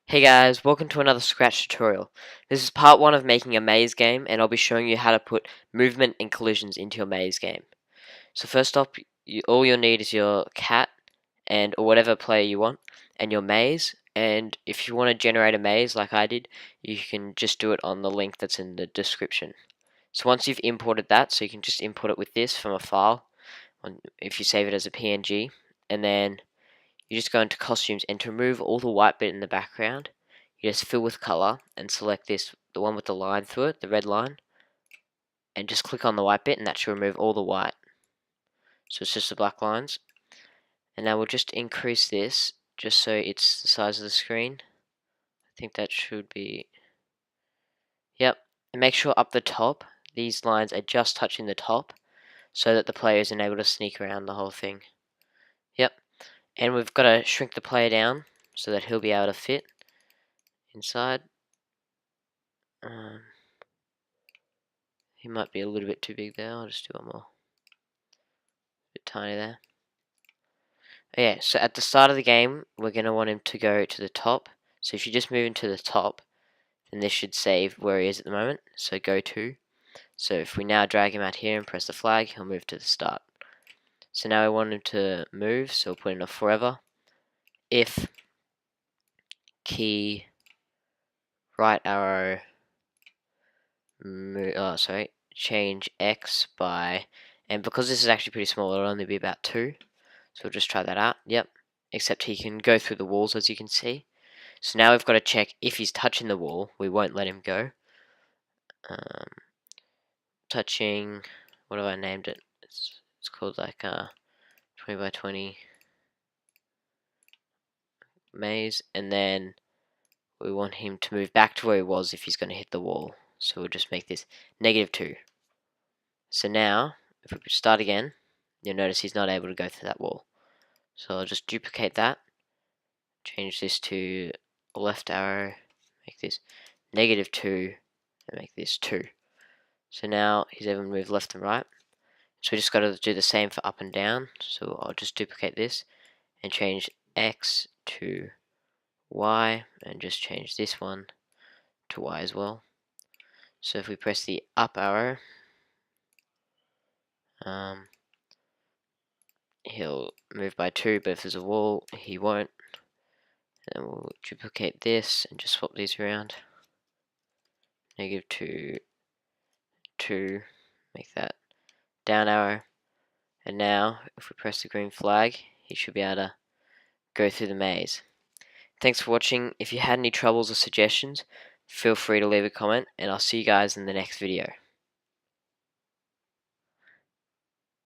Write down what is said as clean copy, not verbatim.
Hey guys, welcome to another Scratch tutorial. This is part 1 of making a maze game, and I'll be showing you how to put movement and collisions into your maze game. So first up, all you'll need is your cat, or whatever player you want, and your maze, and if you want to generate a maze like I did, you can just do it on the link that's in the description. So once you've imported that, so you can just import it with this from a file, if you save it as a PNG, and then you just go into costumes, and to remove all the white bit in the background, you just fill with color and select the one with the line through it, the red line, and just click on the white bit, and that should remove all the white. So it's just the black lines. And now we'll just increase this just so it's the size of the screen. I think that should be, yep. And make sure up the top, these lines are just touching the top so that the player isn't able to sneak around the whole thing. Yep. And we've got to shrink the player down so that he'll be able to fit inside. He might be a little bit too big there. I'll just do one more. A bit tiny there. Yeah, so at the start of the game, we're going to want him to go to the top. So if you just move him to the top, then this should save where he is at the moment. So go to. So if we now drag him out here and press the flag, he'll move to the start. So now we want him to move, so we'll put in a forever. If key right arrow change X by, and because this is actually pretty small, it'll only be about 2. So we'll just try that out. Yep. Except he can go through the walls, as you can see. So now we've got to check if he's touching the wall. We won't let him go. Touching, what have I named it? It's called like 20 by 20 maze. And then we want him to move back to where he was if he's going to hit the wall. So we'll just make this -2. So now, if we start again, you'll notice he's not able to go through that wall. So I'll just duplicate that. Change this to left arrow, make this -2, and make this 2. So now he's able to move left and right. So we just got to do the same for up and down. So I'll just duplicate this and change X to Y, and just change this one to Y as well. So if we press the up arrow, he'll move by 2, but if there's a wall, he won't. And we'll duplicate this and just swap these around. -2, 2, make that down arrow. And now, if we press the green flag, he should be able to go through the maze. Thanks for watching. If you had any troubles or suggestions, feel free to leave a comment, and I'll see you guys in the next video.